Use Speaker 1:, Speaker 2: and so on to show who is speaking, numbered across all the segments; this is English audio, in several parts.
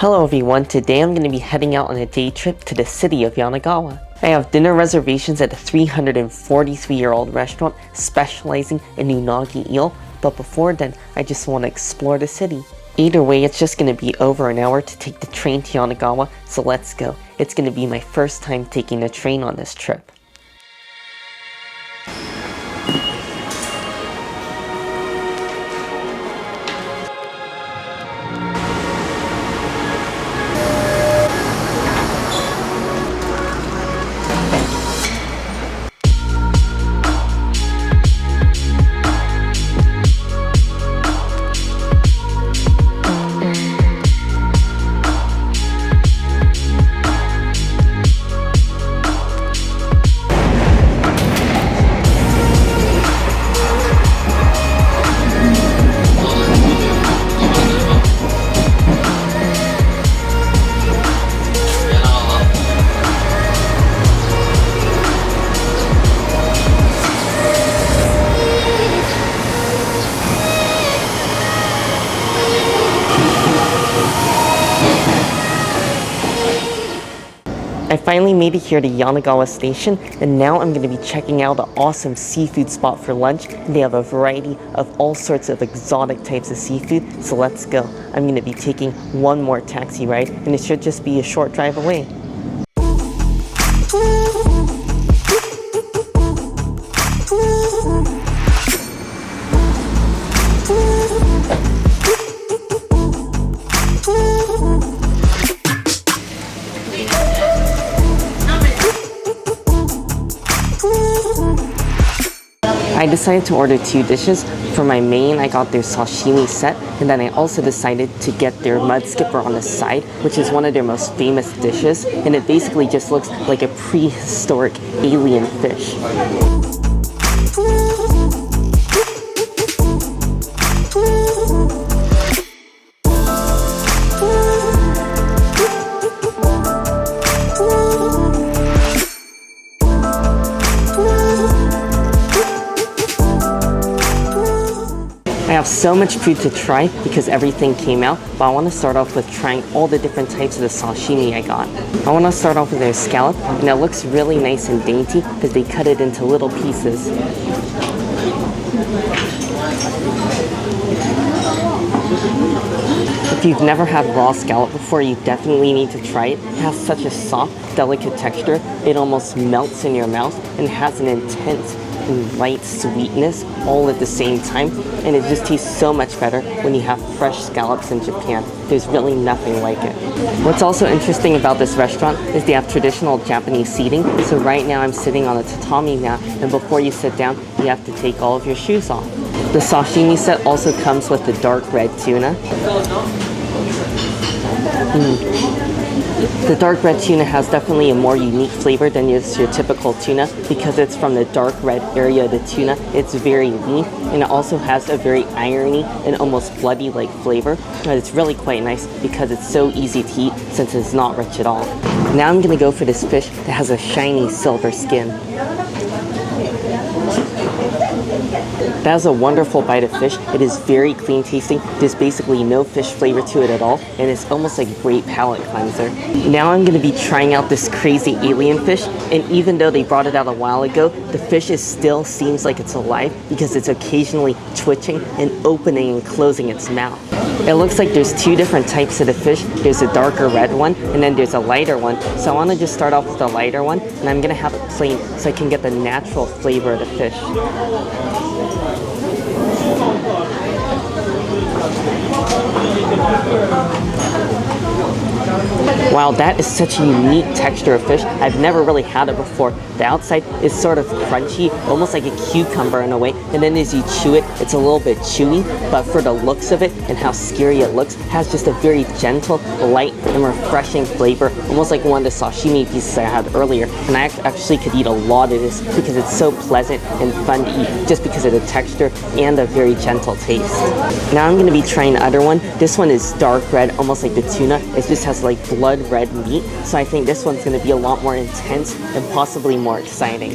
Speaker 1: Hello everyone, today I'm going to be heading out on a day trip to the city of Yanagawa. I have dinner reservations at a 343-year-old restaurant specializing in unagi eel, but before then, I just want to explore the city. Either way, it's just going to be over an hour to take the train to Yanagawa, so let's go. It's going to be my first time taking the train on this trip. I finally made it here to Yanagawa Station, and now I'm going to be checking out an awesome seafood spot for lunch. They have a variety of all sorts of exotic types of seafood, so let's go. I'm going to be taking one more taxi ride, and it should just be a short drive away. I decided to order two dishes. For my main, I got their sashimi set, and then I also decided to get their mudskipper on the side, which is one of their most famous dishes, and it basically just looks like a prehistoric alien fish. I have so much food to try because everything came out, but I want to start off with trying all the different types of the sashimi I got. I want to start off with their scallop, and it looks really nice and dainty because they cut it into little pieces. If you've never had raw scallop before, you definitely need to try it. It has such a soft, delicate texture, it almost melts in your mouth, and has an intense and light sweetness all at the same time, and it just tastes so much better when you have fresh scallops in Japan. There's really nothing like it. What's also interesting about this restaurant is they have traditional Japanese seating, so right now I'm sitting on a tatami mat, and before you sit down you have to take all of your shoes off. The sashimi set also comes with the dark red tuna. The dark red tuna has definitely a more unique flavor than just your typical tuna because it's from the dark red area of the tuna. It's very lean, and it also has a very irony and almost bloody-like flavor. But it's really quite nice because it's so easy to eat since it's not rich at all. Now I'm going to go for this fish that has a shiny silver skin. That is a wonderful bite of fish. It is very clean tasting. There's basically no fish flavor to it at all, and it's almost like a great palate cleanser. Now I'm going to be trying out this crazy alien fish, and even though they brought it out a while ago, the fish still seems like it's alive because it's occasionally twitching and opening and closing its mouth. It looks like there's two different types of the fish. There's a darker red one, and then there's a lighter one. So I want to just start off with the lighter one, and I'm going to have it plain so I can get the natural flavor of the fish. Wow, that is such a unique texture of fish. I've never really had it before. The outside is sort of crunchy, almost like a cucumber in a way, and then as you chew it, it's a little bit chewy, but for the looks of it and how scary it looks, it has just a very gentle, light, and refreshing flavor, almost like one of the sashimi pieces I had earlier. And I actually could eat a lot of this because it's so pleasant and fun to eat, just because of the texture and the very gentle taste. Now I'm going to be trying the other one. This one is dark red, almost like the tuna. It just has like blood red meat, so I think this one's going to be a lot more intense and possibly more exciting.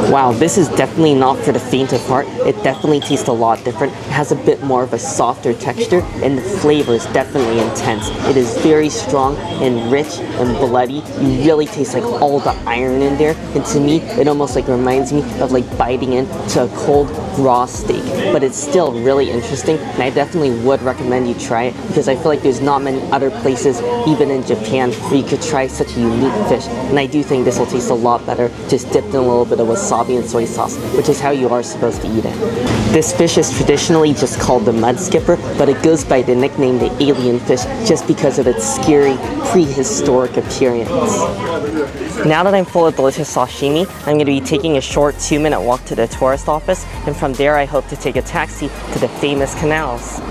Speaker 1: Wow, this is definitely not for the faint of heart. It definitely tastes a lot different. It has a bit more of a softer texture, and the flavor is definitely intense. It is very strong and rich and bloody. You really taste like all the iron in there, and to me, it almost like reminds me of like biting into a cold raw steak. But it's still really interesting, and I definitely would recommend you try it because I feel like there's not many other places, even in Japan, where you could try such a unique fish. And I do think this will taste a lot better just dipped in a little bit of wasabi and soy sauce, which is how you are supposed to eat it. This fish is traditionally just called the mudskipper, but it goes by the nickname the alien fish just because of its scary prehistoric appearance. Now that I'm full of delicious sashimi, I'm going to be taking a short 2-minute walk to the tourist office, and from there I hope to take a taxi to the famous canals.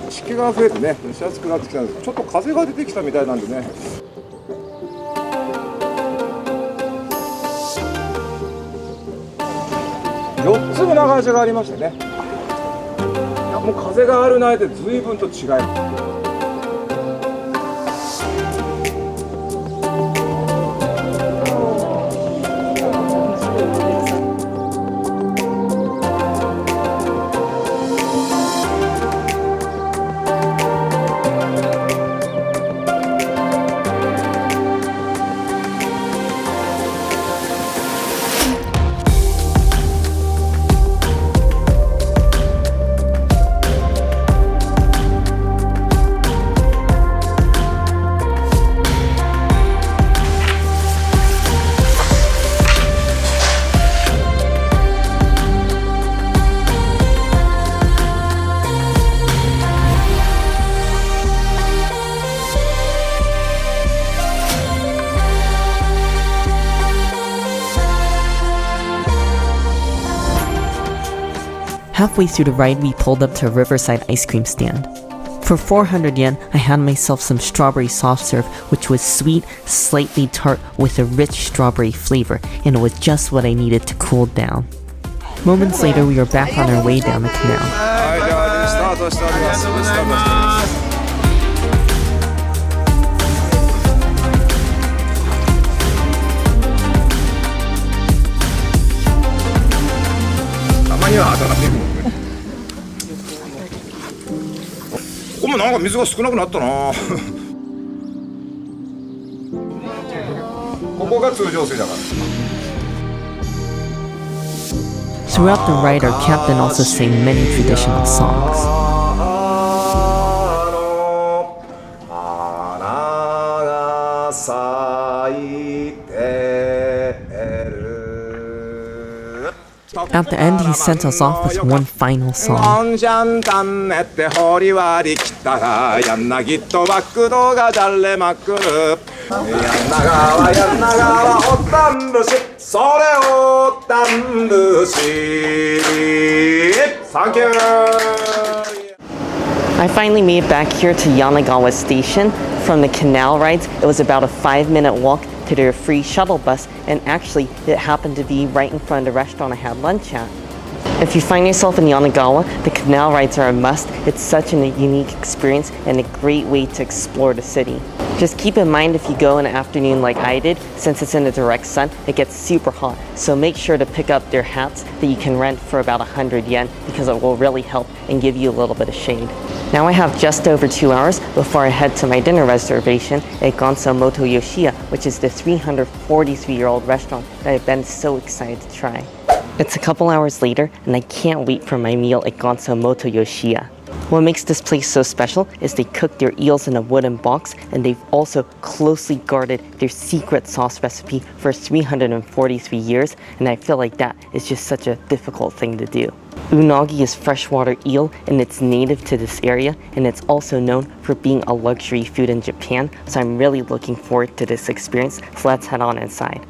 Speaker 2: 湿気が増えてね、蒸し暑くなってきたんです。ちょっと風が出てきたみたいなんでね。4つの長橋がありましてね。いやもう風があるないで随分と違い。
Speaker 1: Halfway through the ride, we pulled up to a riverside ice cream stand. For 400 yen, I had myself some strawberry soft serve, which was sweet, slightly tart, with a rich strawberry flavor, and it was just what I needed to cool down. Moments later, we were back on our way down the canal.
Speaker 2: ここもなんか水が少なくなったな。ここが通常水だから。
Speaker 1: Throughout the ride, our captain also sang many traditional songs. At the end, he sent us off with one final song.
Speaker 2: Thank you.
Speaker 1: I finally made it back here to Yanagawa Station. From the Canal Rides, it was about a 5-minute walk to their free shuttle bus, and actually it happened to be right in front of the restaurant I had lunch at. If you find yourself in Yanagawa, the Canal Rides are a must. It's such a unique experience and a great way to explore the city. Just keep in mind if you go in the afternoon like I did, since it's in the direct sun, it gets super hot. So make sure to pick up their hats that you can rent for about 100 yen because it will really help and give you a little bit of shade. Now I have just over 2 hours before I head to my dinner reservation at Gonso-moto Yoshiya, which is the 343-year-old restaurant that I've been so excited to try. It's a couple hours later, and I can't wait for my meal at Gonso-moto Yoshiya. What makes this place so special is they cook their eels in a wooden box, and they've also closely guarded their secret sauce recipe for 343 years, and I feel like that is just such a difficult thing to do. Unagi is freshwater eel, and it's native to this area, and it's also known for being a luxury food in Japan, so I'm really looking forward to this experience, so let's head on inside.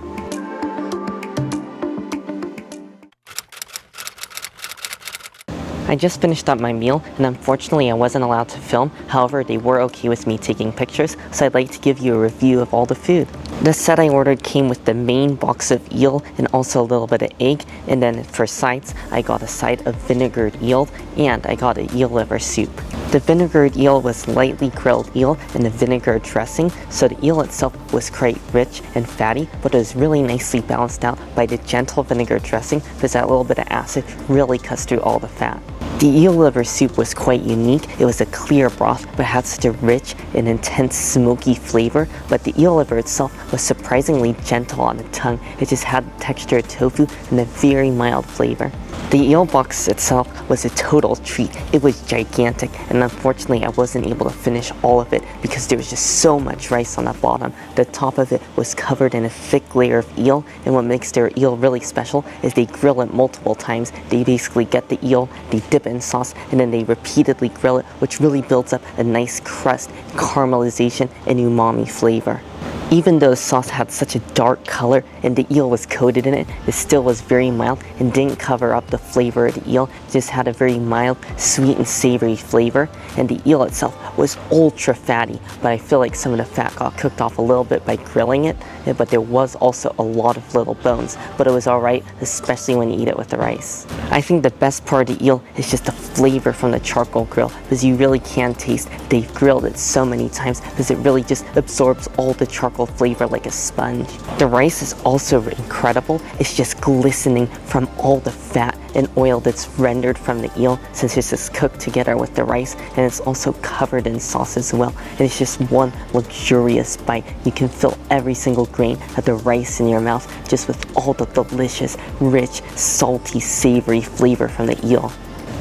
Speaker 1: I just finished up my meal, and unfortunately I wasn't allowed to film. However, they were okay with me taking pictures, so I'd like to give you a review of all the food. The set I ordered came with the main box of eel and also a little bit of egg, and then for sides, I got a side of vinegared eel and I got a eel liver soup. The vinegared eel was lightly grilled eel in a vinegar dressing, so the eel itself was quite rich and fatty, but it was really nicely balanced out by the gentle vinegar dressing because that little bit of acid really cuts through all the fat. The eel liver soup was quite unique. It was a clear broth, but had such a rich and intense smoky flavor, but the eel liver itself was surprisingly gentle on the tongue. It just had the texture of tofu and a very mild flavor. The eel box itself was a total treat. It was gigantic, and unfortunately I wasn't able to finish all of it because there was just so much rice on the bottom. The top of it was covered in a thick layer of eel, and what makes their eel really special is they grill it multiple times. They basically get the eel, they dip it in sauce, and then they repeatedly grill it, which really builds up a nice crust, caramelization, and umami flavor. Even though the sauce had such a dark color and the eel was coated in it, it still was very mild and didn't cover up the flavor of the eel. It just had a very mild, sweet and savory flavor, and the eel itself was ultra fatty, but I feel like some of the fat got cooked off a little bit by grilling it, but there was also a lot of little bones, but it was alright, especially when you eat it with the rice. I think the best part of the eel is just the flavor from the charcoal grill, because you really can taste they've grilled it so many times because it really just absorbs all the charcoal flavor like a sponge. The rice is also incredible. It's just glistening from all the fat and oil that's rendered from the eel since it's just cooked together with the rice, and it's also covered in sauce as well. And it's just one luxurious bite. You can feel every single grain of the rice in your mouth just with all the delicious, rich, salty, savory flavor from the eel.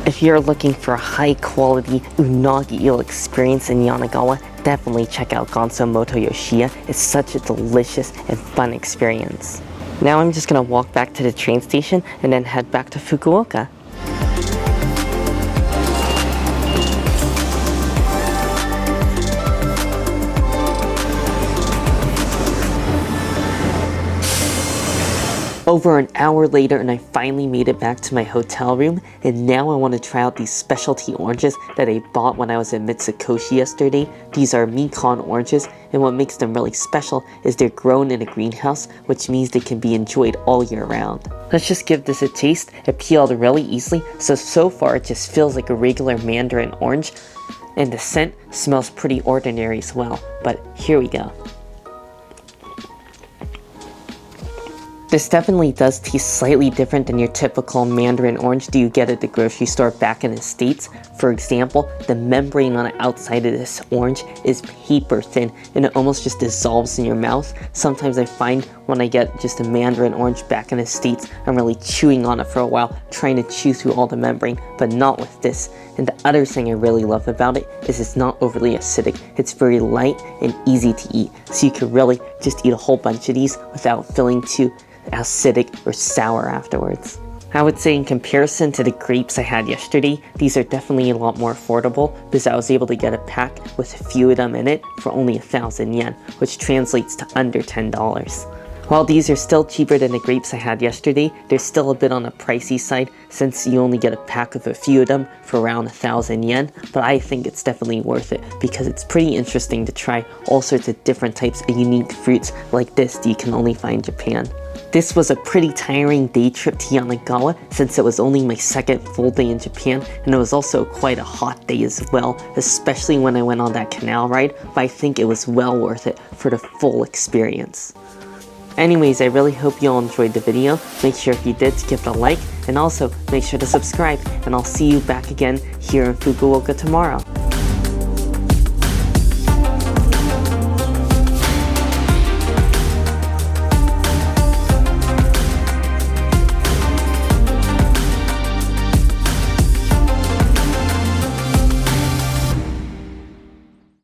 Speaker 1: If you're looking for a high-quality unagi eel experience in Yanagawa, definitely check out Gonso-moto Yoshiya. It's such a delicious and fun experience. Now I'm just gonna walk back to the train station and then head back to Fukuoka. Over an hour later, and I finally made it back to my hotel room, and now I want to try out these specialty oranges that I bought when I was in Mitsukoshi yesterday. These are Mikan oranges, and what makes them really special is they're grown in a greenhouse, which means they can be enjoyed all year round. Let's just give this a taste. It peeled really easily, so far it just feels like a regular mandarin orange, and the scent smells pretty ordinary as well, but here we go. This definitely does taste slightly different than your typical mandarin orange that you get at the grocery store back in the States. For example, the membrane on the outside of this orange is paper thin and it almost just dissolves in your mouth. Sometimes I find when I get just a mandarin orange back in the States, I'm really chewing on it for a while, trying to chew through all the membrane, but not with this. And the other thing I really love about it is it's not overly acidic. It's very light and easy to eat, so you can really just eat a whole bunch of these without feeling too acidic or sour afterwards. I would say in comparison to the grapes I had yesterday, these are definitely a lot more affordable because I was able to get a pack with a few of them in it for only 1,000 yen, which translates to under $10. While these are still cheaper than the grapes I had yesterday, they're still a bit on the pricey side since you only get a pack of a few of them for around 1,000 yen, but I think it's definitely worth it because it's pretty interesting to try all sorts of different types of unique fruits like this that you can only find in Japan. This was a pretty tiring day trip to Yanagawa since it was only my second full day in Japan, and it was also quite a hot day as well, especially when I went on that canal ride, but I think it was well worth it for the full experience. Anyways, I really hope you all enjoyed the video. Make sure if you did to give it a like, and also make sure to subscribe, and I'll see you back again here in Fukuoka tomorrow.